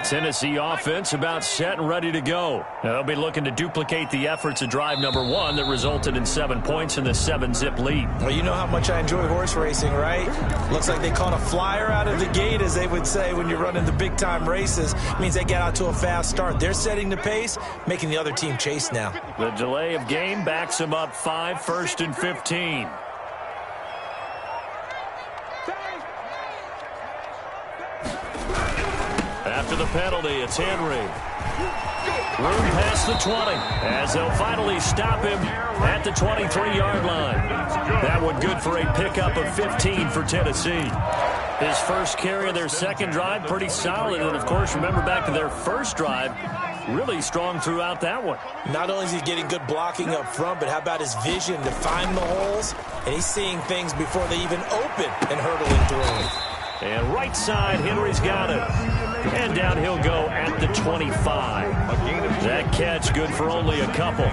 Tennessee offense about set and ready to go. Now, they'll be looking to duplicate the efforts of drive number 1 that resulted in 7 points in the 7-zip lead. Well, you know how much I enjoy horse racing, right? Looks like they caught a flyer out of the gate, as they would say when you're running the big-time races. It means they get out to a fast start. They're setting the pace, making the other team chase now. The delay of game backs them up 5, 1st and 15. After the penalty, it's Henry. Room past the 20, as they'll finally stop him at the 23-yard line. That one good for a pickup of 15 for Tennessee. His first carry of their second drive, pretty solid. And, of course, remember back to their first drive, really strong throughout that one. Not only is he getting good blocking up front, but how about his vision to find the holes? And he's seeing things before they even open and hurtling through. And right side, Henry's got it. And down he'll go at the 25. That catch good for only a couple.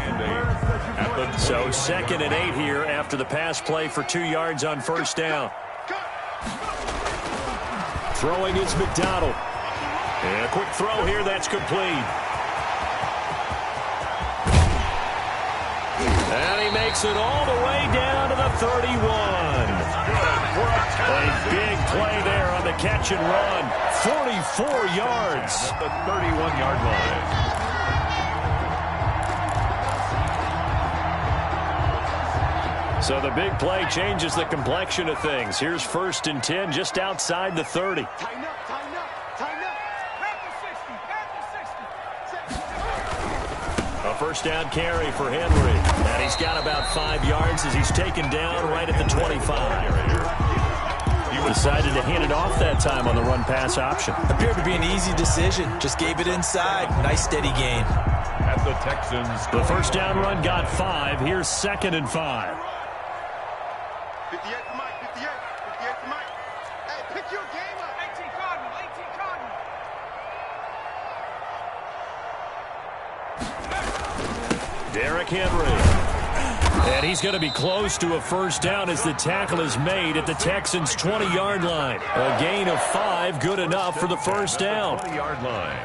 So 2nd and 8 here after the pass play for 2 yards on first down. Throwing is McDonald. And a quick throw here, that's complete. And he makes it all the way down to the 31. A big play there on the catch and run. 44 yards. At the 31-yard line. So the big play changes the complexion of things. Here's 1st and 10 just outside the 30. Tighten up, tighten up, tighten up. At the 60, at the 60. A first down carry for Henry. And he's got about 5 yards as he's taken down right at the 25. He decided to hand it off that time on the run-pass option. Appeared to be an easy decision. Just gave it inside. Nice steady gain. At the Texans. The first down run got 5. Here's 2nd and 5. 58 to Mike, 58 to Mike. Hey, pick your game up. 18 Cardinal, 18 Cardinal. Derrick Henry. And he's going to be close to a first down as the tackle is made at the Texans' 20-yard line. A gain of 5, good enough for the first down. 20-yard line.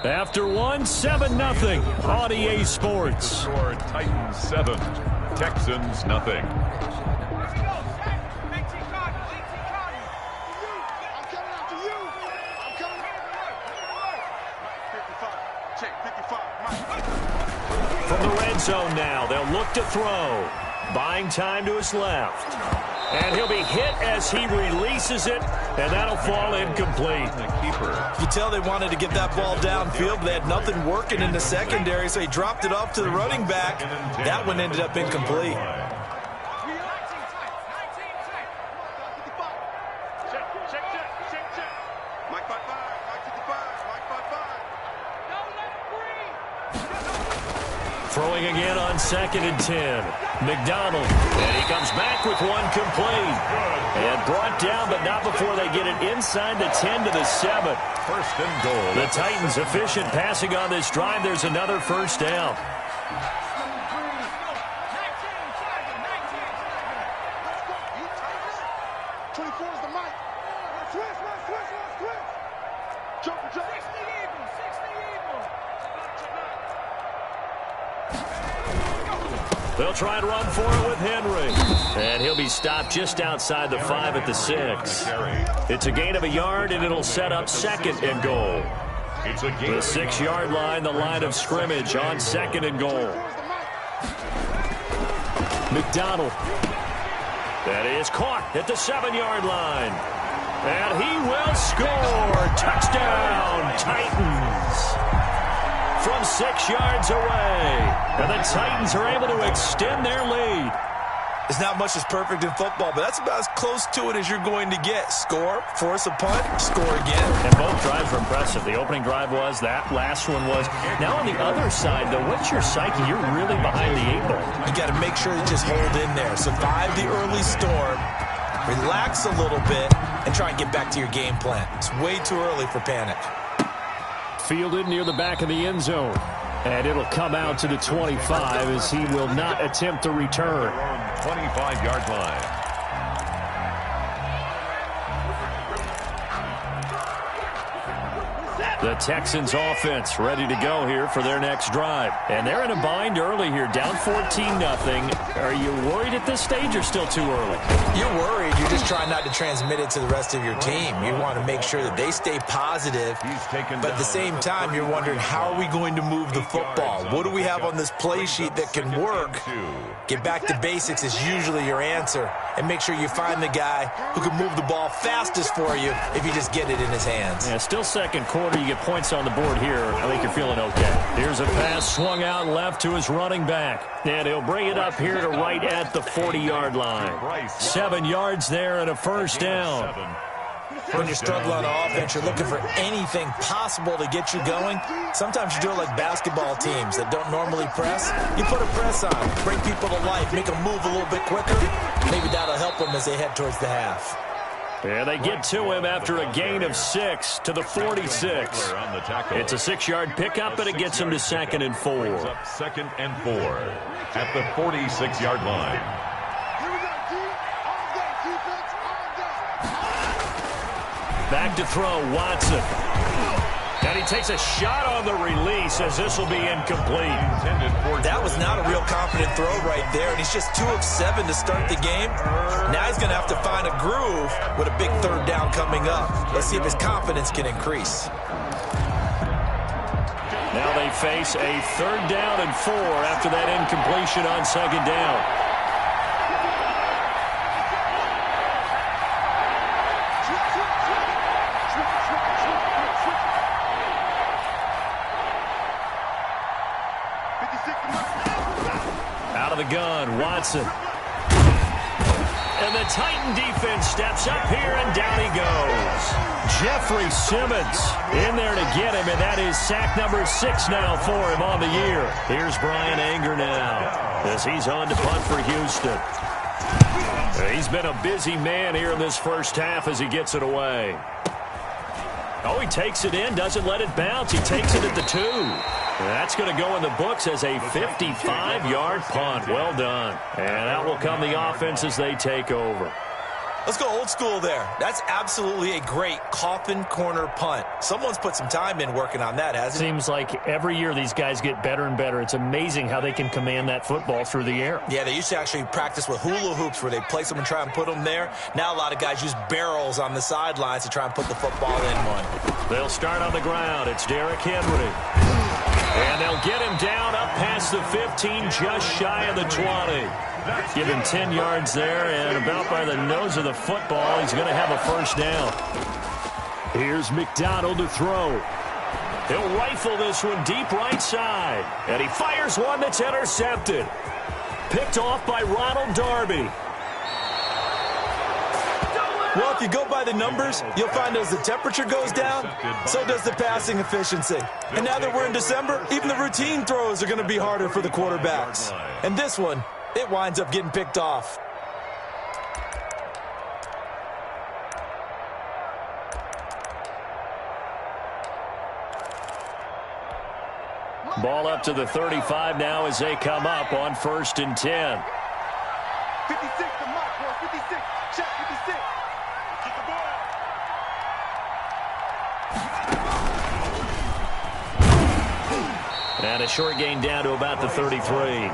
After 7-0 on EA Sports. Score Titans 7, Texans nothing. From the red zone now, they'll look to throw. Buying time to his left. And he'll be hit as he releases it, and that'll fall incomplete. The keeper. You tell they wanted to get that ball downfield. They had nothing working in the secondary, so he dropped it off to the running back. That one ended up incomplete. Throwing again on 2nd and 10. McDonald. And he comes back with one complete. And brought down, but not before they get it inside the 10 to the 7. 1st and goal. The Titans efficient passing on this drive. There's another first down. They'll try and run for it with Henry. And he'll be stopped just outside the 5 at the 6. It's a gain of a yard, and it'll set up 2nd and goal. The 6-yard line, the line of scrimmage on 2nd and goal. McDonald. That is caught at the 7-yard line. And he will score. Touchdown, Titans. From 6 yards away. And the Titans are able to extend their lead. There's not much that's perfect in football, but that's about as close to it as you're going to get. Score, force a punt, score again. And both drives were impressive. The opening drive was, that last one was. Now on the other side, though, what's your psyche? You're really behind the 8 ball. You got to make sure you just hold in there. Survive the early storm, relax a little bit, and try and get back to your game plan. It's way too early for panic. Fielded near the back of the end zone. And it'll come out to the 25 as he will not attempt to return. 25-yard line. The Texans offense ready to go here for their next drive. And they're in a bind early here, down 14-0. Are you worried at this stage or still too early? You're worried. You're just trying not to transmit it to the rest of your team. You want to make sure that they stay positive. But at the same time, you're wondering, how are we going to move the football? What do we have on this play sheet that can work? Get back to basics is usually your answer. And make sure you find the guy who can move the ball fastest for you if you just get it in his hands. Yeah, still second quarter. You get points on the board here. I think you're feeling okay. Here's a pass swung out left to his running back. And he'll bring it up here to right at the 40-yard line. 7 yards there and a first down. When you're struggling on offense, you're looking for anything possible to get you going. Sometimes you do it like basketball teams that don't normally press. You put a press on, bring people to life, make them move a little bit quicker. Maybe that'll help them as they head towards the half. And they get to him after a gain of 6 to the 46. It's a 6-yard pickup, but it gets him to 2nd and 4. Second and 4 at the 46-yard line. Back to throw, Watson. And he takes a shot on the release as this will be incomplete. That was not a real confident throw right there, and he's just 2 of 7 to start the game. Now he's going to have to find a groove with a big third down coming up. Let's see if his confidence can increase. Now they face a 3rd down and 4 after that incompletion on 2nd down. Out of the gun, Watson. And the Titan defense steps up here, and down he goes. Jeffrey Simmons in there to get him, and that is sack number 6 now for him on the year. Here's Brian Anger now as he's on to punt for Houston. He's been a busy man here in this first half as he gets it away. Oh, he takes it in, doesn't let it bounce. He takes it at the 2. That's going to go in the books as a 55-yard punt. Well done. And out will come the offense as they take over. Let's go old school there. That's absolutely a great coffin corner punt. Someone's put some time in working on that, hasn't it? Seems like every year these guys get better and better. It's amazing how they can command that football through the air. Yeah, they used to actually practice with hula hoops where they place them and try and put them there. Now a lot of guys use barrels on the sidelines to try and put the football in one. They'll start on the ground. It's Derrick Henry. And they'll get him down up past the 15, just shy of the 20. Give him 10 yards there, and about by the nose of the football, he's going to have a first down. Here's McDonald to throw. He'll rifle this one deep right side, and he fires one that's intercepted. Picked off by Ronald Darby. Well, if you go by the numbers, you'll find as the temperature goes down, so does the passing efficiency. And now that we're in December, even the routine throws are going to be harder for the quarterbacks. And this one, it winds up getting picked off. Ball up to the 35 now as they come up on 1st and 10. 56 to Mike, bro. 56. Check 56. Get the ball. And a short gain down to about the 33.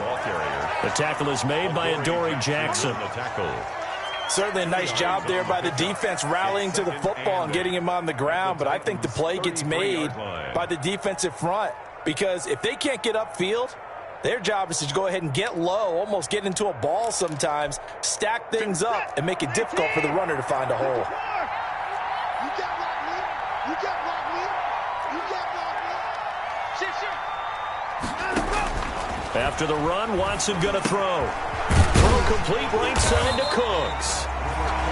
The tackle is made by Adoree Jackson. Certainly a nice job there by the defense rallying to the football and getting him on the ground, but I think the play gets made by the defensive front because if they can't get upfield, their job is to go ahead and get low, almost get into a ball sometimes, stack things up, and make it difficult for the runner to find a hole. You got block me. You got block me. You got block me. Shit, shit. After the run, Watson going to throw. Throw complete right side to Cooks.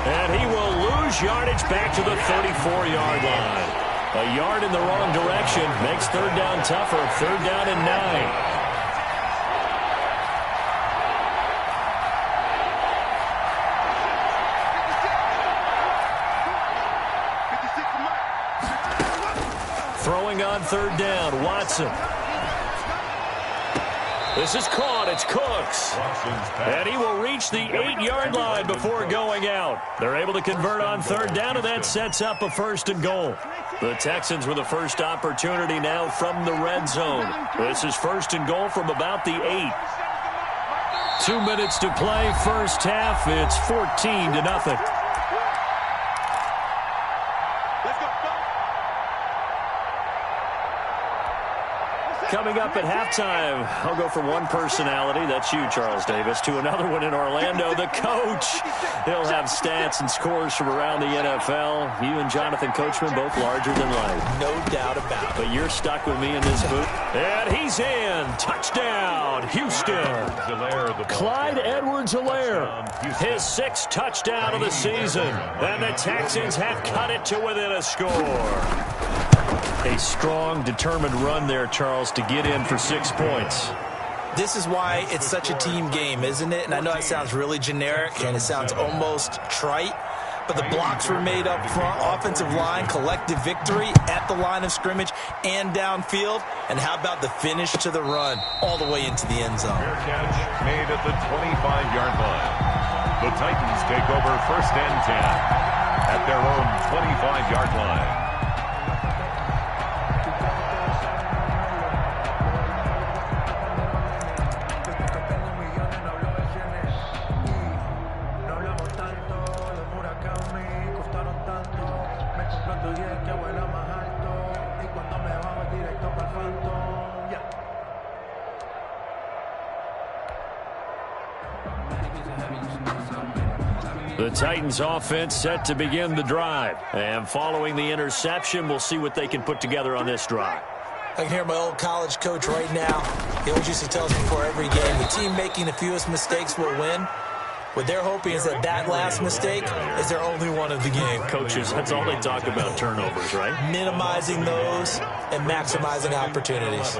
And he will lose yardage back to the 34-yard line. A yard in the wrong direction makes 3rd down tougher. 3rd down and 9. Throwing on 3rd down, Watson. This is caught. It's Cooks. And he will reach reach the 8-yard line before going out. They're able to convert on third down, and that sets up a 1st and goal. The Texans with the first opportunity now from the red zone. This is 1st and goal from about the 8. 2 minutes to play, first half. It's 14-0. Coming up at halftime, I'll go from one personality, that's you, Charles Davis, to another one in Orlando, the coach. He'll have stats and scores from around the NFL. You and Jonathan Coachman both larger than life. No doubt about it. But you're stuck with me in this booth. And he's in. Touchdown, Houston. Clyde Edwards-Helaire, his 6th touchdown of the season. And the Texans have cut it to within a score. A strong, determined run there, Charles, to get in for 6 points. This is why it's such a team game, isn't it? And I know it sounds really generic and it sounds almost trite, but the blocks were made up front, offensive line, collective victory at the line of scrimmage and downfield. And how about the finish to the run all the way into the end zone? Fair catch made at the 25-yard line. The Titans take over 1st and 10 at their own 25-yard line. The Titans offense set to begin the drive. And following the interception, we'll see what they can put together on this drive. I can hear my old college coach right now. He always used to tell us before every game, the team making the fewest mistakes will win. What they're hoping is that last mistake is their only one of the game. Coaches, that's all they talk about, turnovers, right? Minimizing those and maximizing opportunities.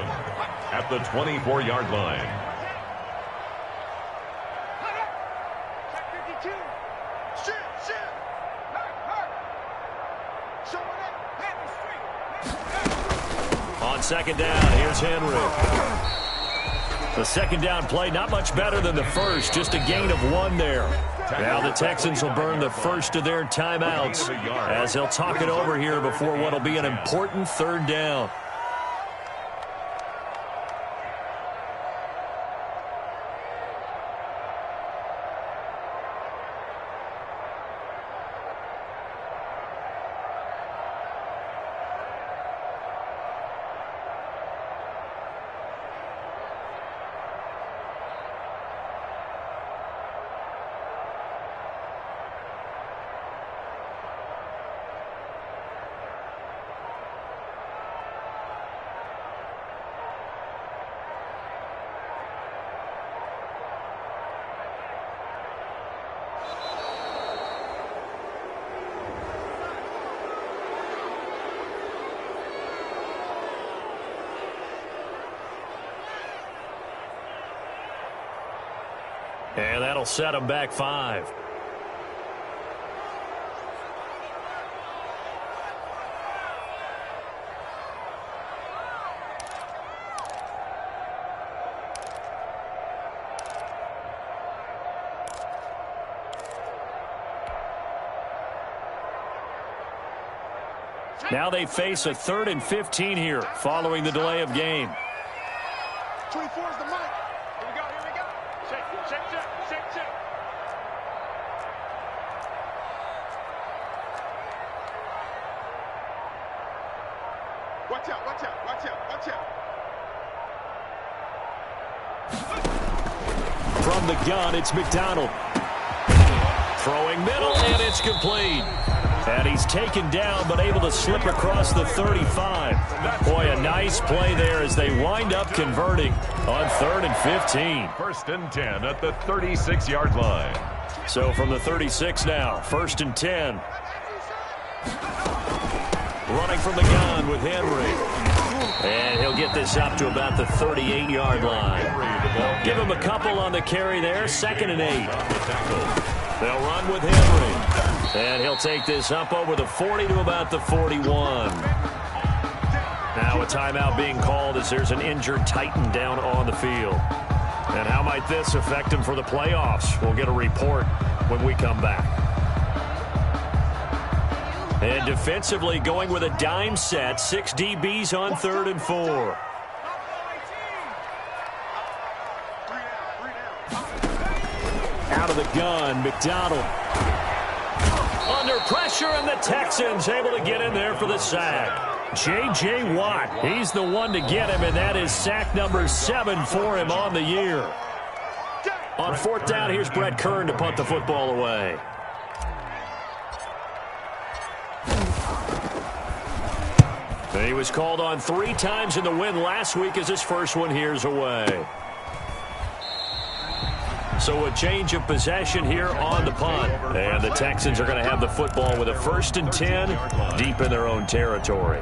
At the 24-yard line. On 2nd down, here's Henry. The 2nd down play, not much better than the first, just a gain of 1 there. Now the Texans will burn the first of their timeouts as they'll talk it over here before what will be an important 3rd down. And that'll set them back 5. Now they face a 3rd and 15 here following the delay of game. 24 is the mic. Here we go. Check. Watch out. From the gun, it's McDonald. Throwing middle, and it's complete. And he's taken down, but able to slip across the 35. Boy, a nice play there as they wind up converting on 3rd and 15. 1st and 10 at the 36-yard line. So from the 36 now, 1st and 10. Running from the gun with Henry. And he'll get this up to about the 38-yard line. Give him a couple on the carry there, 2nd and 8. They'll run with Henry. And he'll take this up over the 40 to about the 41. Now a timeout being called as there's an injured Titan down on the field. And how might this affect him for the playoffs? We'll get a report when we come back. And defensively going with a dime set. 6 DBs on 3rd and 4. Out of the gun, McDonald. Under pressure, and the Texans able to get in there for the sack. J.J. Watt, he's the one to get him, and that is sack number 7 for him on the year. On 4th down, here's Brett Kern to punt the football away. He was called on 3 times in the win last week as his first one here's away. So a change of possession here on the punt. And the Texans are going to have the football with a 1st and 10 deep in their own territory.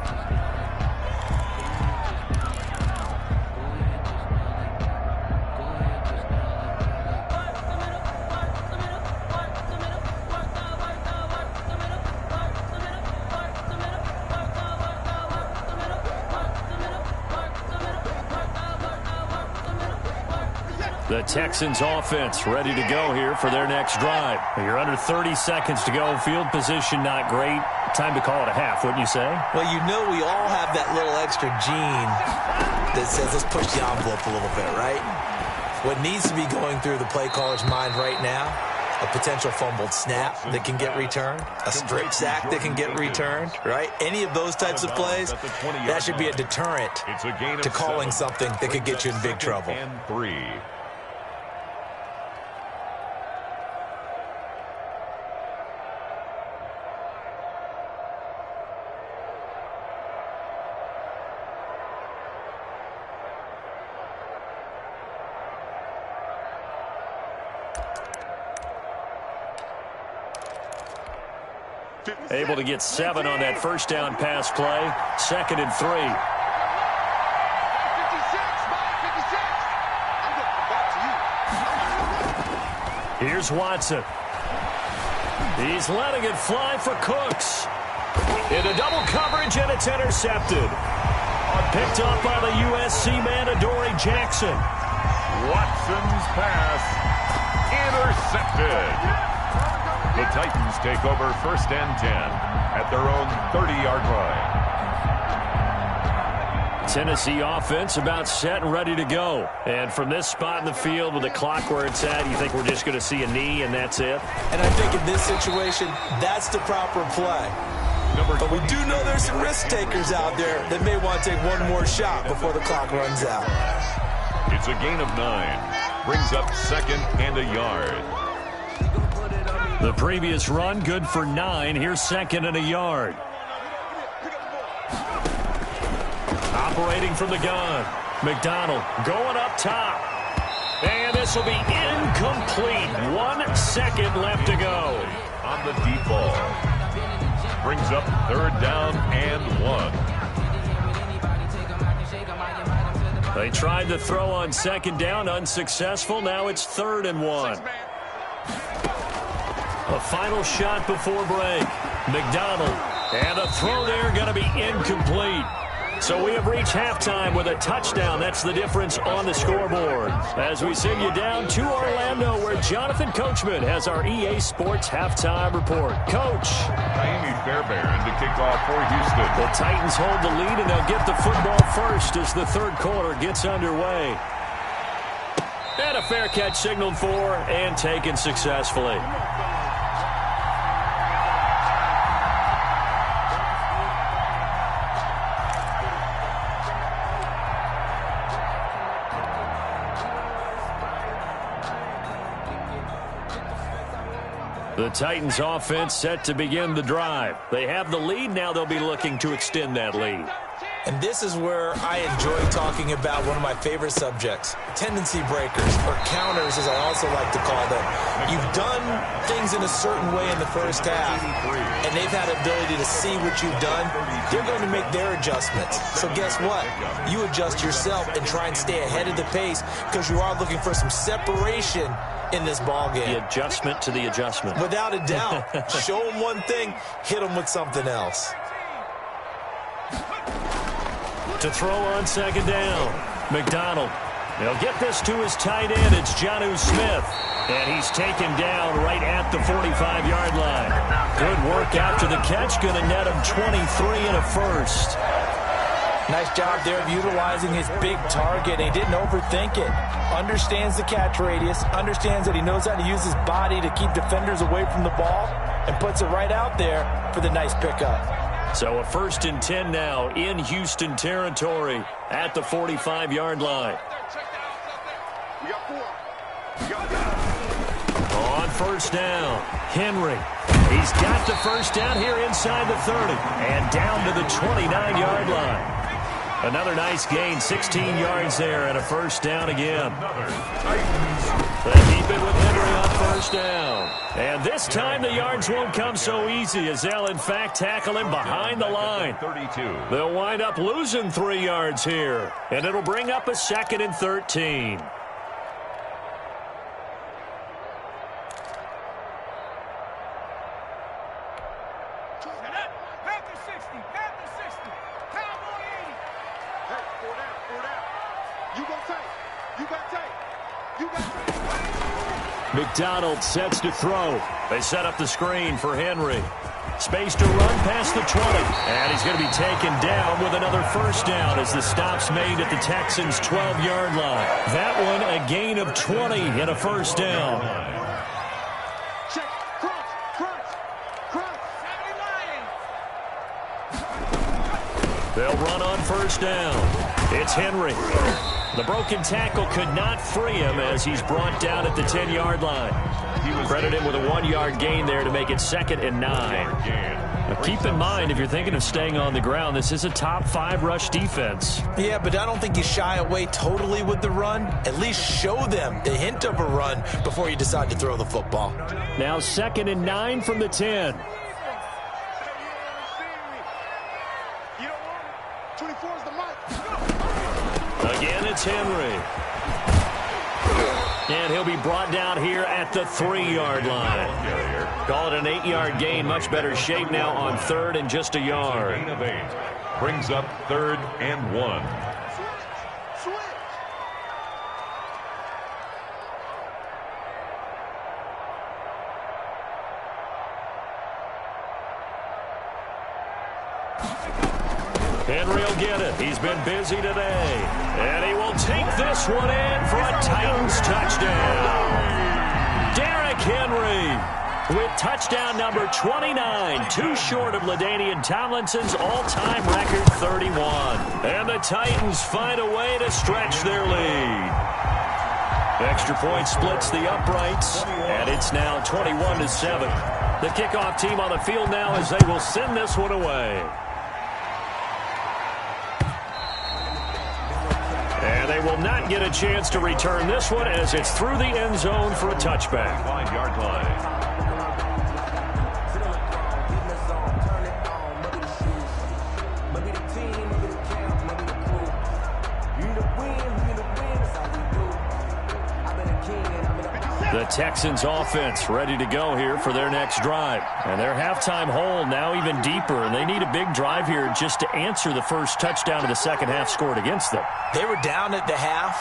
The Texans offense ready to go here for their next drive. You're under 30 seconds to go. Field position not great. Time to call it a half, wouldn't you say? Well, you know we all have that little extra gene that says let's push the envelope a little bit, right? What needs to be going through the play caller's mind right now, a potential fumbled snap that can get returned, a strip sack that can get returned, right? Any of those types of plays, that should be a deterrent to calling something that could get you in big trouble. Able to get 7 on that 1st down pass play. 2nd and 3. Here's Watson. He's letting it fly for Cooks. Into double coverage, and it's intercepted. Picked up by the USC man, Adoree Jackson. Watson's pass intercepted. The Titans take over 1st and 10 at their own 30-yard line. Tennessee offense about set and ready to go. And from this spot in the field with the clock where it's at, you think we're just going to see a knee and that's it? And I think in this situation, that's the proper play. But we do know there's some risk takers out there that may want to take one more shot before the clock runs out. It's a gain of 9. Brings up 2nd and a yard. The previous run, good for 9. Here's 2nd and a yard. Operating from the gun. McDonald going up top. And this will be incomplete. 1 second left to go. On the deep ball. Brings up 3rd down and 1. They tried to throw on 2nd down, unsuccessful. Now it's 3rd and 1. A final shot before break. McDonald. And a throw there going to be incomplete. So we have reached halftime with a touchdown. That's the difference on the scoreboard. As we send you down to Orlando, where Jonathan Coachman has our EA Sports halftime report. Coach. Miami Fairbairn to kick off for Houston. The Titans hold the lead, and they'll get the football first as the 3rd quarter gets underway. And a fair catch signaled for and taken successfully. The Titans offense set to begin the drive. They have the lead. Now they'll be looking to extend that lead. And this is where I enjoy talking about one of my favorite subjects, tendency breakers, or counters as I also like to call them. You've done things in a certain way in the first half, and they've had the ability to see what you've done. They're going to make their adjustments. So guess what? You adjust yourself and try and stay ahead of the pace because you are looking for some separation in this ball game. The adjustment to the adjustment. Without a doubt. Show them one thing, hit them with something else. To throw on 2nd down. McDonald They'll get this to his tight end. It's Jonnu Smith. And he's taken down right at the 45-yard line. Good work after the catch. Going to net him 23 and a first. Nice job there of utilizing his big target. He didn't overthink it. Understands the catch radius. Understands that he knows how to use his body to keep defenders away from the ball. And puts it right out there for the nice pickup. So a 1st and 10 now in Houston territory at the 45-yard line. We got 4. On 1st down, Henry. He's got the 1st down here inside the 30 and down to the 29-yard line. Another nice gain, 16 yards there and a 1st down again. They keep it with Henry on 1st down. And this time the yards won't come so easy as they'll in fact tackle him behind the line. 32. They'll wind up losing 3 yards here. And it'll bring up a 2nd and 13. McDonald sets to throw. They set up the screen for Henry. Space to run past the 20. And he's going to be taken down with another 1st down as the stop's made at the Texans' 12-yard line. That one a gain of 20 and a 1st down. Check. Crunch. They'll run on 1st down. It's Henry. The broken tackle could not free him as he's brought down at the 10-yard line. Credit him with a 1-yard gain there to make it 2nd and 9. Now keep in mind, if you're thinking of staying on the ground, this is a top 5 rush defense. Yeah, but I don't think you shy away totally with the run. At least show them the hint of a run before you decide to throw the football. Now 2nd and 9 from the 10. You don't want it. 24 is the mic. Again, it's Henry. And he'll be brought down here at the 3-yard line. Call it an 8-yard gain. Much better shape now on 3rd and just a yard. Gain of 8. Brings up 3rd and 1. Switch. Henry will get it. He's been busy today. And he will take this one in for a Titans touchdown. Derrick Henry with touchdown number 29. Too short of LaDainian Tomlinson's all-time record 31. And the Titans find a way to stretch their lead. Extra point splits the uprights. And it's now 21-7. The kickoff team on the field now as they will send this one away. And they will not get a chance to return this one as it's through the end zone for a touchback. 5-yard line. The Texans offense ready to go here for their next drive. And their halftime hole now even deeper, and they need a big drive here just to answer the first touchdown of the second half scored against them. They were down at the half.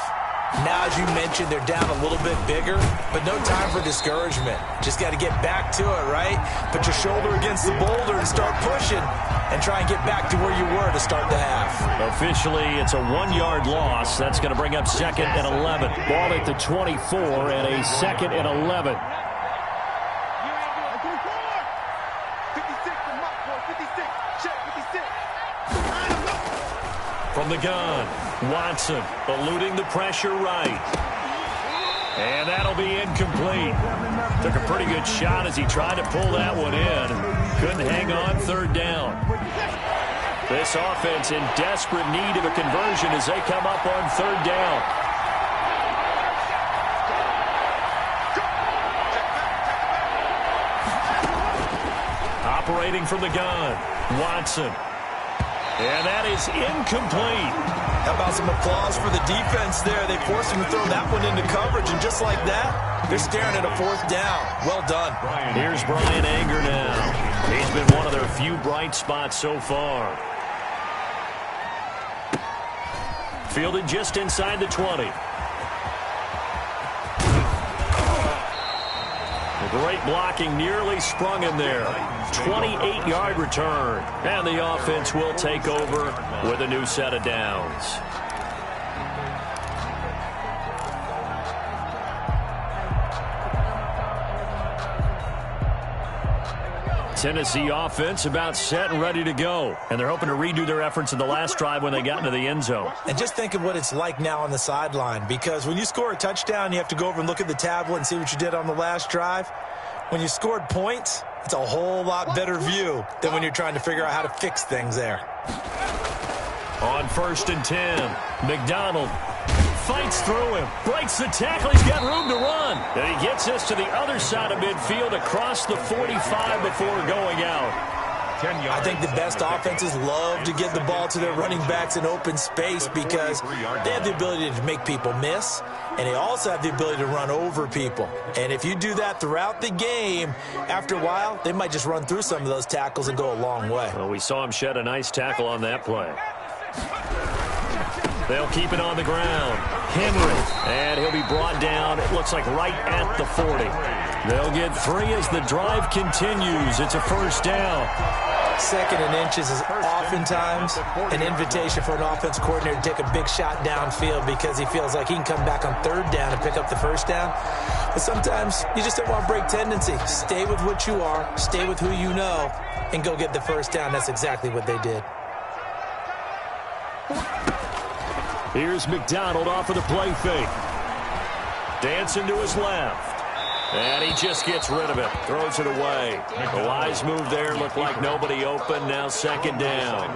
Now, as you mentioned, they're down a little bit bigger, but no time for discouragement. Just got to get back to it, right? Put your shoulder against the boulder and start pushing and try and get back to where you were to start the half. Officially, it's a 1-yard loss. That's going to bring up 2nd and 11. Ball at the 24 and a 2nd and 11. 56, the mark, boy. 56. Check, 56. From the gun, Watson eluding the pressure right. And that'll be incomplete. Took a pretty good shot as he tried to pull that one in. Couldn't hang on 3rd down. This offense in desperate need of a conversion as they come up on 3rd down. Operating from the gun, Watson. And that is incomplete. How about some applause for the defense there? They forced him to throw that one into coverage, and just like that, they're staring at a 4th down. Well done. Here's Brian Anger now. He's been one of their few bright spots so far. Fielded just inside the 20. Great blocking, nearly sprung him there. 28-yard return. And the offense will take over with a new set of downs. Tennessee offense about set and ready to go. And they're hoping to redo their efforts in the last drive when they got into the end zone. And just think of what it's like now on the sideline, because when you score a touchdown, you have to go over and look at the tablet and see what you did on the last drive. When you scored points, it's a whole lot better view than when you're trying to figure out how to fix things there. On 1st and 10, McDonald fights through him, breaks the tackle, he's got room to run. And he gets us to the other side of midfield across the 45 before going out. I think the best offenses love to get the ball to their running backs in open space because they have the ability to make people miss, and they also have the ability to run over people. And if you do that throughout the game, after a while, they might just run through some of those tackles and go a long way. Well, we saw him shed a nice tackle on that play. They'll keep it on the ground. Henry, and he'll be brought down, it looks like right at the 40. They'll get 3 as the drive continues. It's a first down. 2nd and inches is oftentimes an invitation for an offense coordinator to take a big shot downfield because he feels like he can come back on 3rd down and pick up the first down. But sometimes you just don't want to break tendency. Stay with what you are, stay with who you know, and go get the first down. That's exactly what they did. Here's McDonald off of the play fake. Dancing to his left. And he just gets rid of it. Throws it away. A wise move there. Looked like nobody open. Now 2nd down.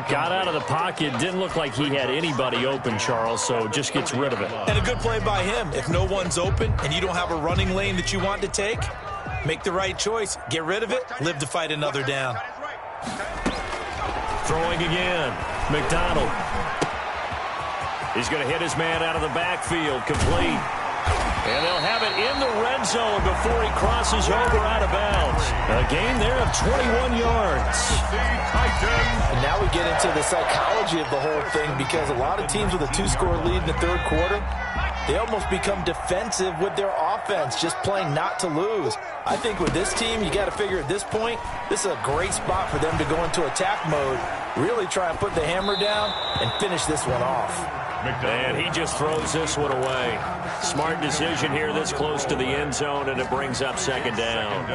Got out of the pocket. Didn't look like he had anybody open, Charles, so just gets rid of it. And a good play by him. If no one's open and you don't have a running lane that you want to take, make the right choice. Get rid of it. Live to fight another down. Throwing again. McDonald. He's going to hit his man out of the backfield. Complete. And they'll have it in the red zone before he crosses over out of bounds. A gain there of 21 yards. And now we get into the psychology of the whole thing because a lot of teams with a 2-score lead in the 3rd quarter, they almost become defensive with their offense, just playing not to lose. I think with this team, you got to figure at this point, this is a great spot for them to go into attack mode, really try and put the hammer down and finish this one off. And he just throws this one away. Smart decision here this close to the end zone, and it brings up 2nd down.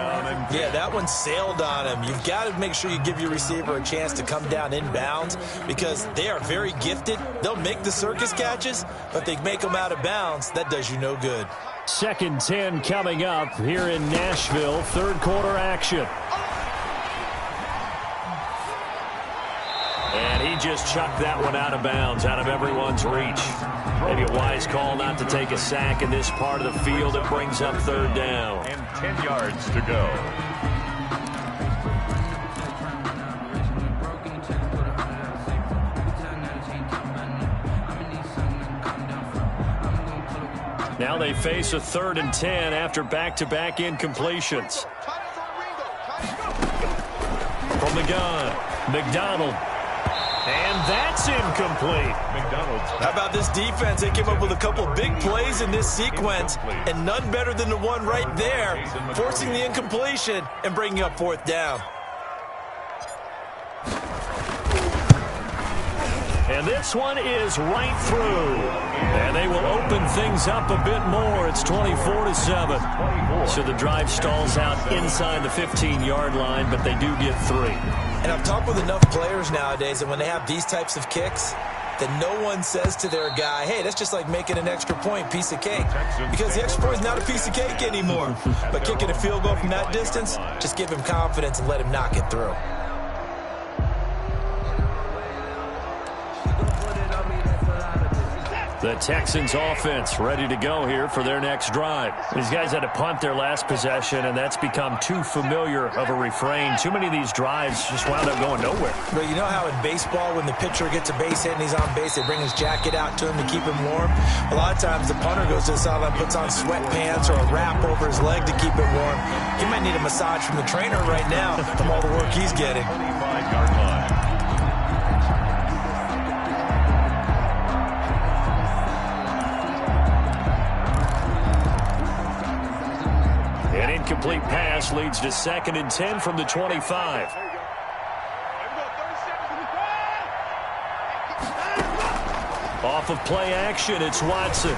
Yeah, that one sailed on him. You've got to make sure you give your receiver a chance to come down inbounds because they are very gifted. They'll make the circus catches, but they make them out of bounds. That does you no good. 2nd 10 coming up here in Nashville. 3rd quarter action. And he just chucked that one out of bounds, out of everyone's reach. Maybe a wise call not to take a sack in this part of the field. It brings up 3rd down. And 10 yards to go. Now they face a 3rd and 10 after back-to-back incompletions. From the gun, McDonald. And that's incomplete. How about this defense? They came up with a couple big plays in this sequence, and none better than the one right there, forcing the incompletion and bringing up 4th down. And this one is right through. And they will open things up a bit more. It's 24-7. So the drive stalls out inside the 15-yard line, but they do get 3. And I've talked with enough players nowadays that when they have these types of kicks, that no one says to their guy, hey, that's just like making an extra point, piece of cake. Because the extra point is not a piece of cake anymore. But kicking a field goal from that distance, just give him confidence and let him knock it through. The Texans offense ready to go here for their next drive. These guys had to punt their last possession, and that's become too familiar of a refrain. Too many of these drives just wound up going nowhere. But you know how in baseball, when the pitcher gets a base hit and he's on base, they bring his jacket out to him to keep him warm? A lot of times the punter goes to the sideline, puts on sweatpants or a wrap over his leg to keep it warm. He might need a massage from the trainer right now from all the work he's getting. 25-yard line. incomplete pass leads to 2nd and 10 from the 25. Off of play action, it's Watson.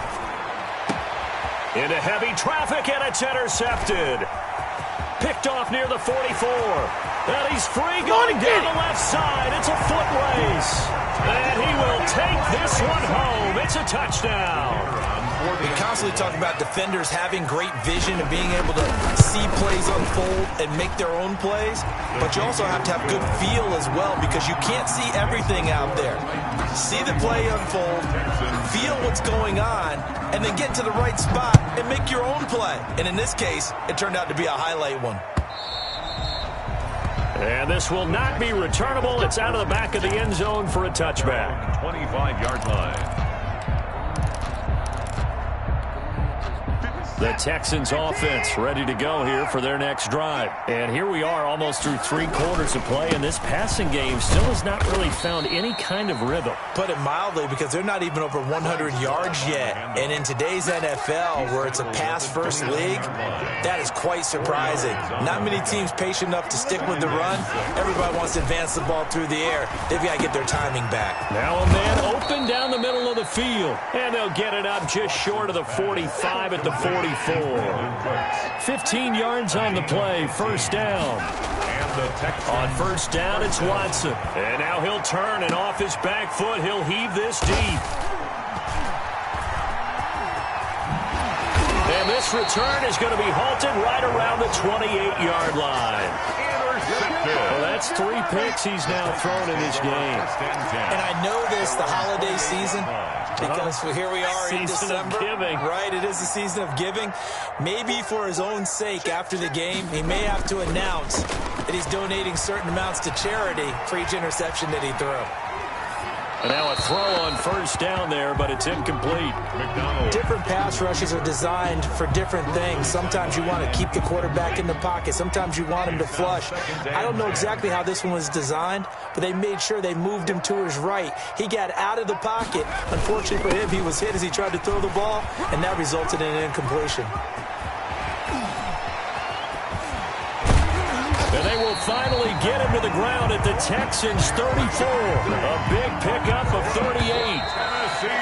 Into heavy traffic, and it's intercepted. Picked off near the 44. And he's free going down the left side. It's a foot race. And he will take this one home. It's a touchdown. We constantly talk about defenders having great vision and being able to see plays unfold and make their own plays. But you also have to have good feel as well, because you can't see everything out there. See the play unfold, feel what's going on, and then get to the right spot and make your own play. And in this case, it turned out to be a highlight one. And this will not be returnable. It's out of the back of the end zone for a touchback. 25-yard line. The Texans offense ready to go here for their next drive. And here we are almost through 3 quarters of play, and this passing game still has not really found any kind of rhythm. Put it mildly, because they're not even over 100 yards yet. And in today's NFL, where it's a pass-first league, that is quite surprising. Not many teams patient enough to stick with the run. Everybody wants to advance the ball through the air. They've got to get their timing back. Now a man open down the middle of the field. And they'll get it up just short of the 45 at the 44. 15 yards on the play, first down. On first down, it's Watson. And now he'll turn, and off his back foot, he'll heave this deep. And this return is going to be halted right around the 28-yard line. Well, that's 3 picks he's now thrown in this game. And I know this, the holiday season, because here we are in December. Giving. Right, it is the season of giving. Maybe for his own sake after the game, he may have to announce that he's donating certain amounts to charity for each interception that he threw. And now a throw on first down there, but it's incomplete. Different pass rushes are designed for different things. Sometimes you want to keep the quarterback in the pocket. Sometimes you want him to flush. I don't know exactly how this one was designed, but they made sure they moved him to his right. He got out of the pocket. Unfortunately for him, he was hit as he tried to throw the ball, and that resulted in an incompletion. And they will finally get him to the ground at the Texans' 34. A big pickup of 38.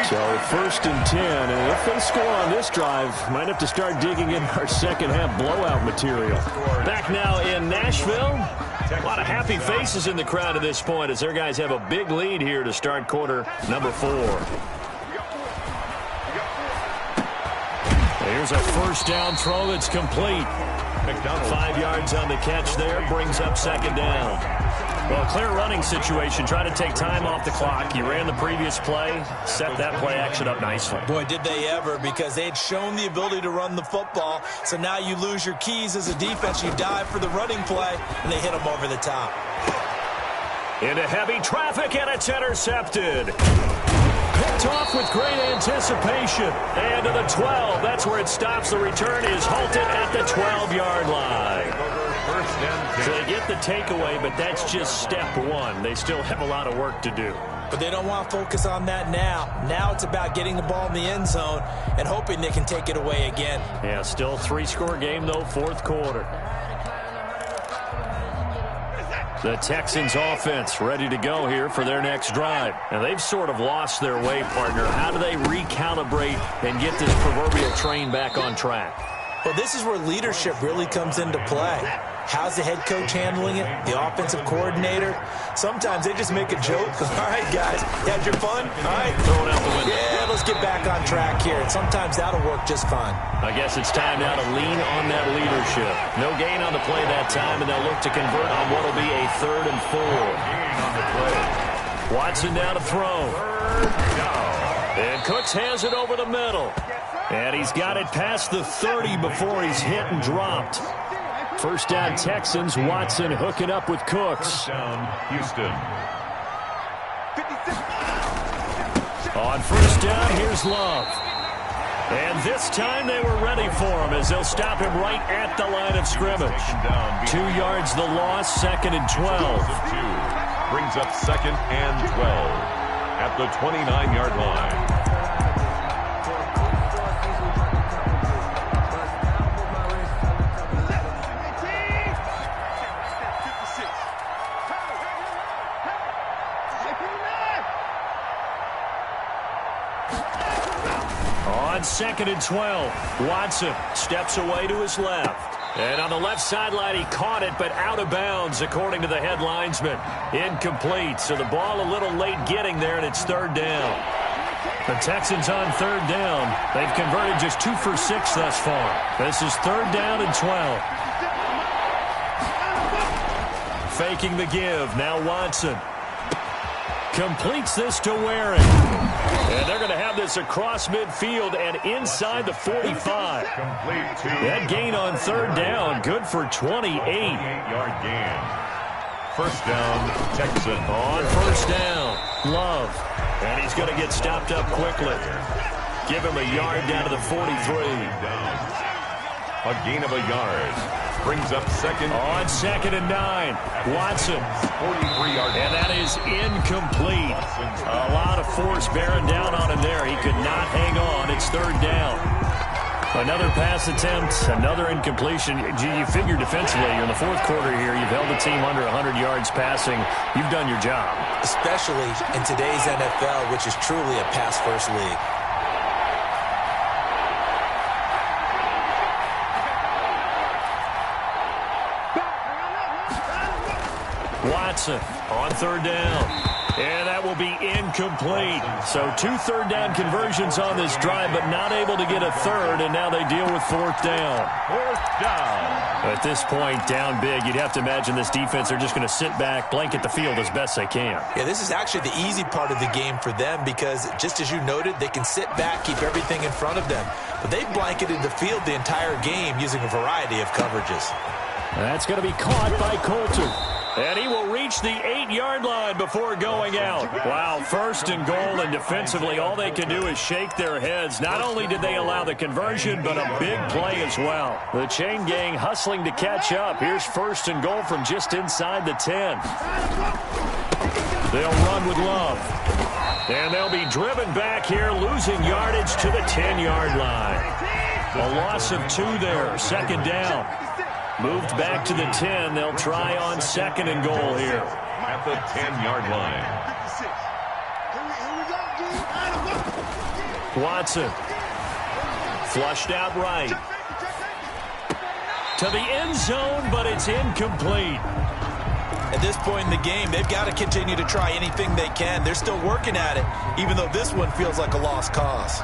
So 1st and 10. And if they score on this drive, might have to start digging in our second-half blowout material. Back now in Nashville. A lot of happy faces in the crowd at this point as their guys have a big lead here to start quarter number 4. Here's a first down throw that's complete. 5 yards on the catch there, brings up 2nd down. Well, clear running situation. Try to take time off the clock. You ran the previous play, set that play action up nicely. Boy, did they ever, because they'd shown the ability to run the football. So now you lose your keys as a defense. You dive for the running play, and they hit them over the top. Into heavy traffic, and it's intercepted. Picked off with great anticipation. And to the 12. That's where it stops. The return is halted at the 12-yard line. So they get the takeaway, but that's just step 1. They still have a lot of work to do. But they don't want to focus on that now. Now it's about getting the ball in the end zone and hoping they can take it away again. Yeah, still 3-score game, though, 4th quarter. The Texans offense ready to go here for their next drive. And they've sort of lost their way, partner. How do they recalibrate and get this proverbial train back on track? Well, this is where leadership really comes into play. How's the head coach handling it? The offensive coordinator? Sometimes they just make a joke. All right, guys, you had your fun? All right. Throw it out the window. Yeah, let's get back on track here. And sometimes that'll work just fine. I guess it's time now to lean on that leadership. No gain on the play that time, and they'll look to convert on what will be a 3rd and 4. Watson down to throw. And Cooks has it over the middle. And he's got it past the 30 before he's hit and dropped. First down Texans. Watson hooking up with Cooks. Houston. On first down, here's Love. And this time they were ready for him as they'll stop him right at the line of scrimmage. 2 yards the loss, 2nd and 12. Brings up 2nd and 12 at the 29-yard line. 2nd and 12. Watson steps away to his left. And on the left sideline, he caught it, but out of bounds, according to the head linesman. Incomplete, so the ball a little late getting there, and it's 3rd down. The Texans on 3rd down. They've converted just 2 for 6 thus far. This is 3rd down and 12. Faking the give, now Watson. Completes this to Waring. And they're going to have this across midfield and inside the 45. That gain on 3rd down, good for 28. 28-yard gain. 1st down, Texans. On 1st down, Love. And he's going to get stopped up quickly. Give him a yard down to the 43. A gain of a yard. Brings up 2nd. On 2nd and 9. Watson. 43-yard. And that is incomplete. A lot of force bearing down on him there. He could not hang on. It's 3rd down. Another pass attempt, another incompletion. You figure defensively, in the 4th quarter here, you've held the team under 100 yards passing. You've done your job. Especially in today's NFL, which is truly a pass-first league. Watson on 3rd down. And that will be incomplete. So 2 3rd down conversions on this drive, but not able to get a 3rd, and now they deal with 4th down. 4th down. At this point, down big, you'd have to imagine this defense are just going to sit back, blanket the field as best they can. Yeah, this is actually the easy part of the game for them because, just as you noted, they can sit back, keep everything in front of them. But they've blanketed the field the entire game using a variety of coverages. That's going to be caught by Coulter. And he will reach the 8-yard line before going out. Wow, 1st and goal, and defensively all they can do is shake their heads. Not only did they allow the conversion, but a big play as well. The chain gang hustling to catch up. Here's 1st and goal from just inside the 10. They'll run with Love. And they'll be driven back here, losing yardage to the 10-yard line. A loss of 2 there, 2nd down. Moved back to the 10. They'll try on 2nd and goal here. At the 10-yard line. Watson. Flushed out right. To the end zone, but it's incomplete. At this point in the game, they've got to continue to try anything they can. They're still working at it, even though this one feels like a lost cause.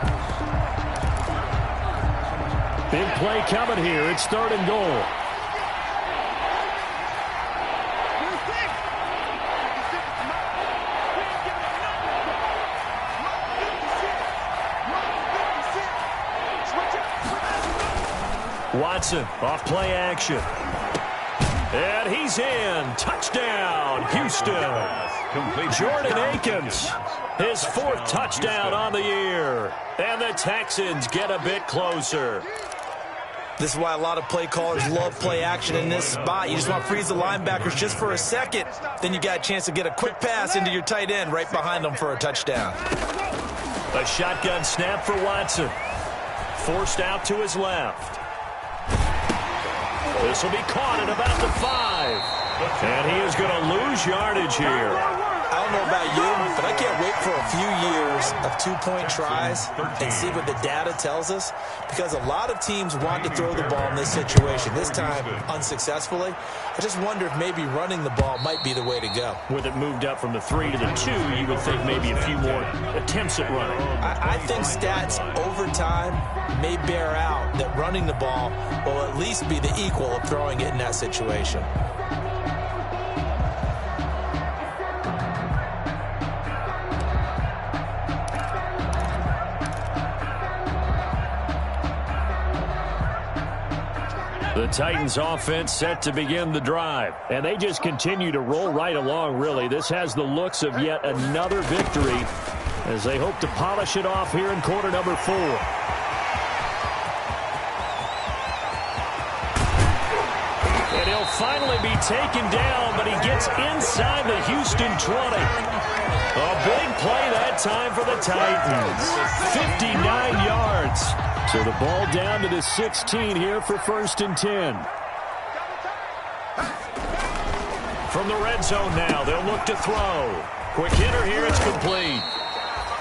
Big play coming here. It's 3rd and goal. Watson off play action. And he's in. Touchdown, Houston. Jordan Akins, his 4th touchdown on the year. And the Texans get a bit closer. This is why a lot of play callers love play action in this spot. You just want to freeze the linebackers just for a second. Then you got a chance to get a quick pass into your tight end right behind them for a touchdown. A shotgun snap for Watson. Forced out to his left. This will be caught at about the 5. And he is going to lose yardage here. I don't know about you, but I can't wait for a few years of 2-point tries and see what the data tells us, because a lot of teams want to throw the ball in this situation. This time, unsuccessfully. I just wonder if maybe running the ball might be the way to go. With it moved up from the 3 to the 2, you would think maybe a few more attempts at running. I think stats over time may bear out that running the ball will at least be the equal of throwing it in that situation. The Titans offense set to begin the drive, and they just continue to roll right along, really. This has the looks of yet another victory as they hope to polish it off here in quarter number 4. And he'll finally be taken down, but he gets inside the Houston 20. A big play that time for the Titans. 59 yards. So the ball down to the 16 here for 1st and 10. From the red zone now, they'll look to throw. Quick hitter here, it's complete.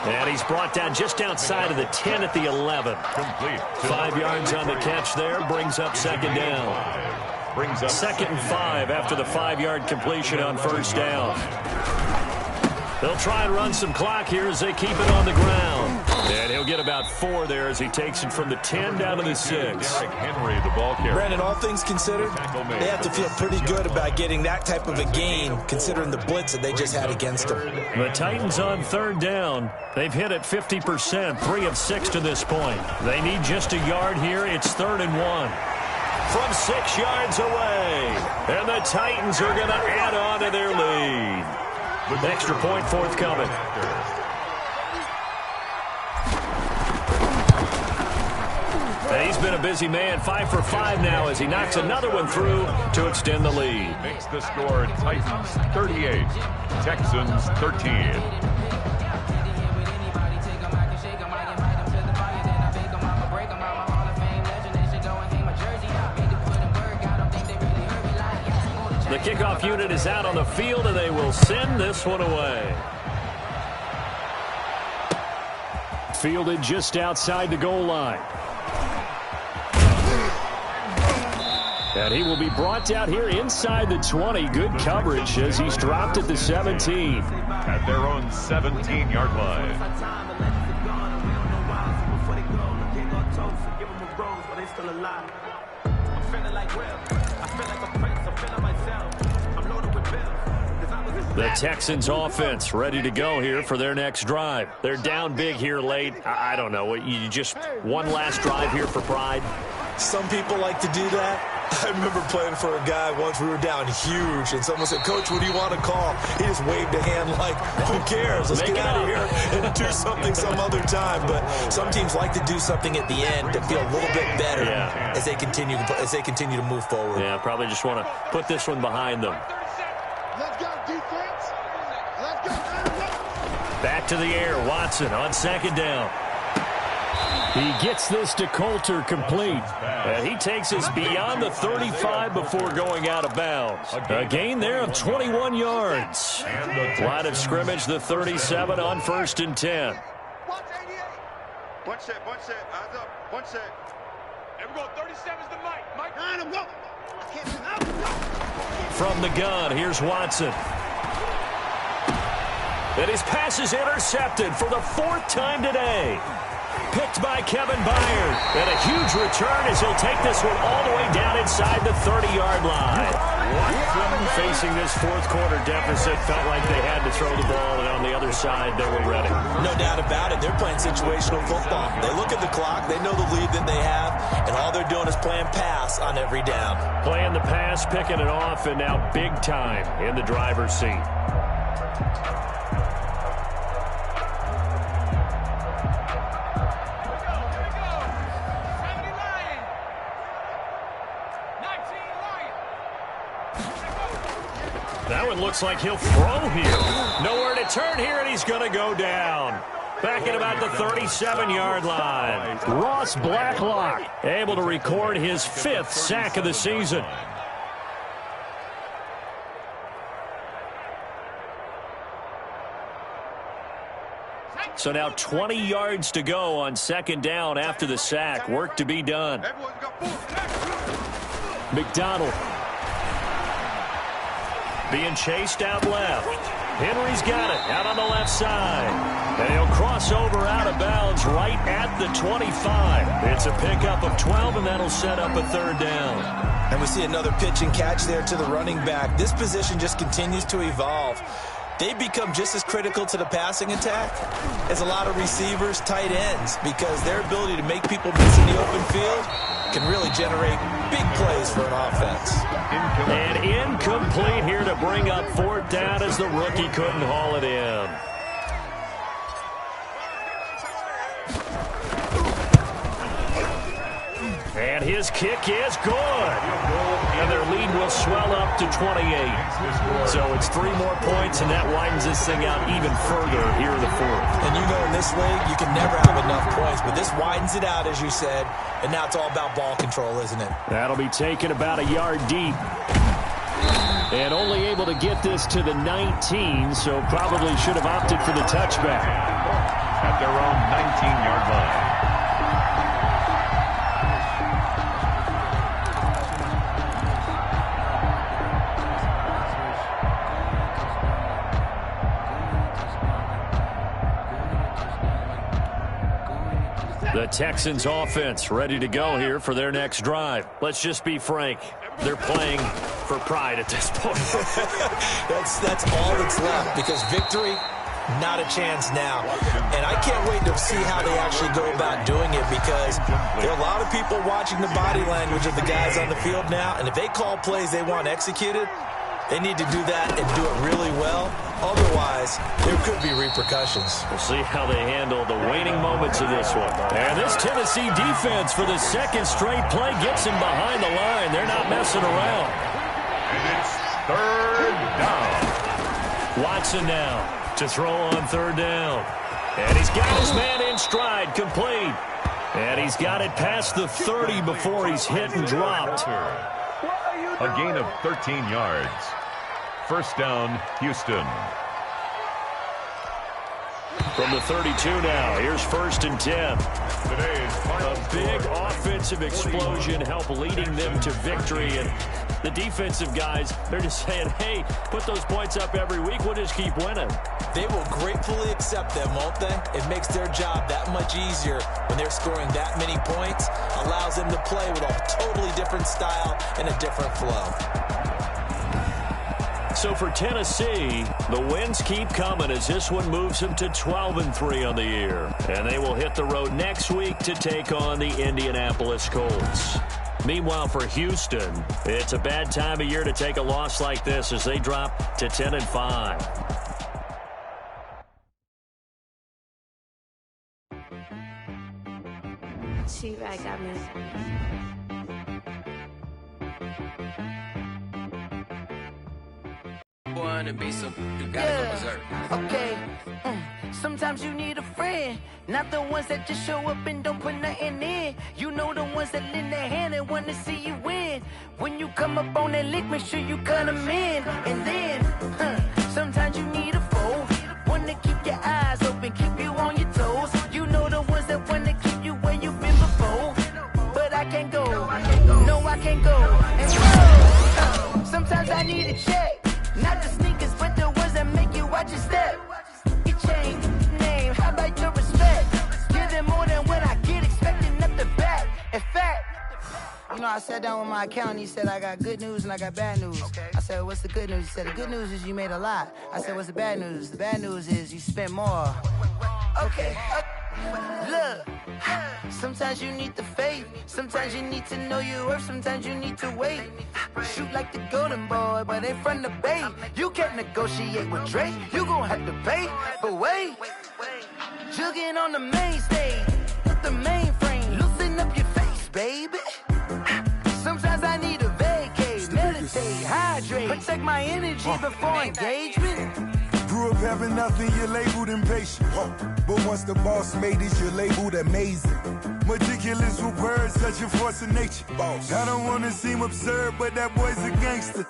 And he's brought down just outside of the 10 at the 11. Complete. 5 yards on the catch there. Brings up second down. Brings up Second and 5 after the 5-yard completion on first down. They'll try and run some clock here as they keep it on the ground. And he'll get about 4 there as he takes it from the 10 down to the 6. Henry, the ball carrier. Brandon, all things considered, they have to feel pretty good about getting that type of a gain, considering the blitz that they just had against them. The Titans on third down. They've hit it 50%, 3 of 6 to this point. They need just a yard here. It's 3rd and 1. From 6 yards away. And the Titans are going to add on to their lead. Extra point forthcoming. And he's been a busy man, 5 for 5 now as he knocks another one through to extend the lead. Makes the score Titans 38, Texans 13. The kickoff unit is out on the field, and they will send this one away. Fielded just outside the goal line. And he will be brought down here inside the 20. Good coverage as he's dropped at the 17. At their own 17-yard line. The Texans offense ready to go here for their next drive. They're down big here late. I don't know. You just one last drive here for pride? Some people like to do that. I remember playing for a guy once. We were down huge, and someone said, "Coach, what do you want to call?" He just waved a hand like, "Who cares? Let's get out of here and do something some other time." But some teams like to do something at the end to feel a little bit better as they continue to move forward. Yeah, probably just want to put this one behind them. Let's go, defense. Let's go. Back to the air. Watson on second down. He gets this to Coulter complete. And he takes us beyond the 35 before going out of bounds. A gain there of 21 yards. Line of scrimmage, the 37 on 1st and 10. One set, eyes up, one set. And we go, 37's the mic. Mike, I'm go. From the gun, here's Watson. And his pass is intercepted for the 4th time today. Picked by Kevin Byard. And a huge return as he'll take this one all the way down inside the 30-yard line. Watson facing this 4th quarter deficit felt like they had to throw the ball, and on the other side they were ready. No doubt about it. They're playing situational football. They look at the clock. They know the lead that they have, and all they're doing is playing pass on every down. Playing the pass, picking it off, and now big time in the driver's seat. That one looks like he'll throw here. Nowhere to turn here, and he's going to go down. Back at about the 37-yard line. Ross Blacklock able to record his 5th sack of the season. So now 20 yards to go on 2nd down after the sack. Work to be done. McDonald being chased out left. Henry's got it out on the left side. And he'll cross over out of bounds right at the 25. It's a pickup of 12, and that'll set up a 3rd down. And we see another pitch and catch there to the running back. This position just continues to evolve. They've become just as critical to the passing attack as a lot of receivers, tight ends, because their ability to make people miss in the open field can really generate big plays for an offense. And incomplete here to bring up 4th down as the rookie couldn't haul it in. And his kick is good. And their lead will swell up to 28. So it's 3 more points, and that widens this thing out even further here in the 4th. And you know in this league, you can never have enough points, but this widens it out, as you said, and now it's all about ball control, isn't it? That'll be taken about a yard deep. And only able to get this to the 19, so probably should have opted for the touchback. at their own 19-yard line. The Texans offense ready to go here for their next drive. Let's just be frank. They're playing for pride at this point. that's all that's left, because victory, not a chance now. And I can't wait to see how they actually go about doing it, because there are a lot of people watching the body language of the guys on the field now. And if they call plays they want executed, they need to do that and do it really well. Otherwise, there could be repercussions. We'll see how they handle the waning moments of this one. And this Tennessee defense for the second straight play gets him behind the line. They're not messing around. And it's third down. Watson now to throw on third down. And he's got his man in stride, complete. And he's got it past the 30 before he's hit and dropped. A gain of 13 yards. First down, Houston. From the 32 now, here's 1st and 10. Today's A big offensive explosion helped leading them to victory. And the defensive guys, they're just saying, hey, put those points up every week. We'll just keep winning. They will gratefully accept them, won't they? It makes their job that much easier when they're scoring that many points. Allows them to play with a totally different style and a different flow. So for Tennessee, the wins keep coming as this one moves them to 12-3 on the year. And they will hit the road next week to take on the Indianapolis Colts. Meanwhile, for Houston, it's a bad time of year to take a loss like this as they drop to 10-5. She-Rag got me. To be so you gotta go berserk. Okay. Sometimes you need a friend, not the ones that just show up and don't put nothing in. You know, the ones that lend their hand and want to see you win. When you come up on that lick, make sure you cut them in. And then sometimes you need a foe, one to keep your eyes open, keep you on your toes. You know, the ones that want to keep you where you've been before. But I can't go, no, I can't go. And sometimes I need a check. Not the sneakers, but the ones that make you watch your step. Your chain, name, how about your respect? Give them more than what I get, expecting up the back. In fact, you know, I sat down with my accountant. He said, I got good news and I got bad news. Okay. I said, what's the good news? He said, the good news is you made a lot. I said, what's the bad news? The bad news is you spent more. Okay. Look, sometimes you need the faith. Sometimes you need to know your worth. Sometimes you need to wait. Shoot like the golden boy, but ain't from the bay. You can't negotiate with Drake. You gon' have to pay. But wait, jugging on the main stage with the mainframe. Loosen up your face, baby. Sometimes I need a vacate, meditate, hydrate, protect my energy before engagement. Grew up having nothing, you're labeled impatient. But once the boss made it, you're labeled amazing. Meticulous with words, such a force of nature. I don't want to seem absurd, but that boy's a gangster.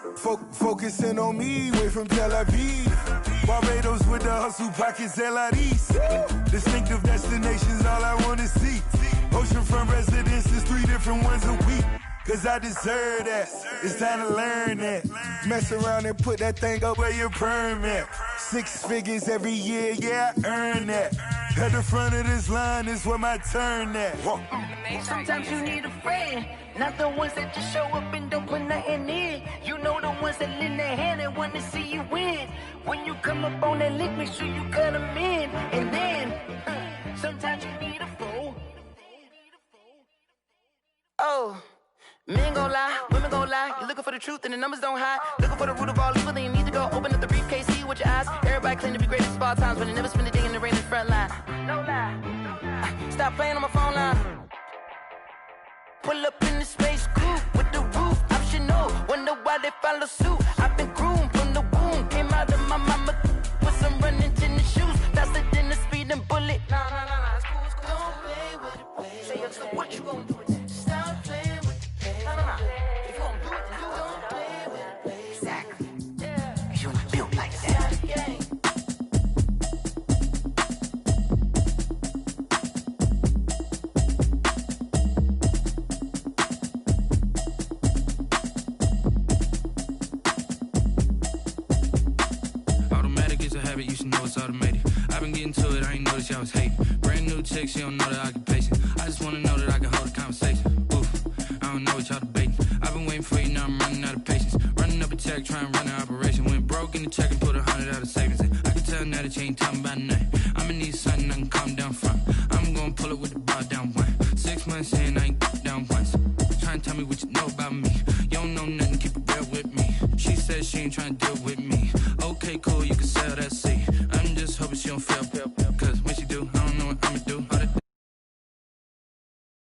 Focusing on me, way from Tel Aviv. Barbados with the hustle pockets, LREs. Distinctive destinations, all I want to see. Oceanfront residences, 3 different ones a week. Cause I deserve that, it's time to learn that. Mess around and put that thing up where your permit. 6 figures every year, yeah, I earn that. At the front of this line is where my turn at. Sometimes you need a friend, not the ones that just show up and don't put nothing in. You know, the ones that lend their hand and want to see you win. When you come up on that lick, make sure you cut them in. And then, sometimes you need a foe. Oh. Men gon' lie, women gon' lie. You're looking for the truth and the numbers don't hide. Looking for the root of all evil, then you need to go open up the briefcase, see with your eyes. Everybody claim to be great at all times, but they never spend a day in the rain in the front line. No lie. Stop playing on my phone line. Pull up in the space coupe with the roof optional. Wonder why they follow suit. I've been groomed from the womb. Came out of my mama with some running tennis shoes. Faster than the speeding bullet. Nah, it's cool, it's cool. Don't play with it, play. Say up, so what you gon' do? Stop playing with it. If you gon' do it, then don't play with it, play. Exactly. Yeah. You built like that. automated. I've been getting to it, I ain't noticed y'all was hating. Brand new chick, she don't know the occupation. I just wanna know that I can hold a conversation. Oof, I don't know what y'all debating. I've been waiting for you, now I'm running out of patience. Running up a check, trying to run an operation. Went broke in the check and put 100 out of savings in. I can tell now that you ain't talking about nothing. I'ma need something I can calm down from. I'm gonna pull it with the bar down one. 6 months in, I ain't down once. Trying to tell me what you know about me. You don't know nothing, keep it real with me. She said she ain't trying to deal with me. Okay, cool, you can sell that seat.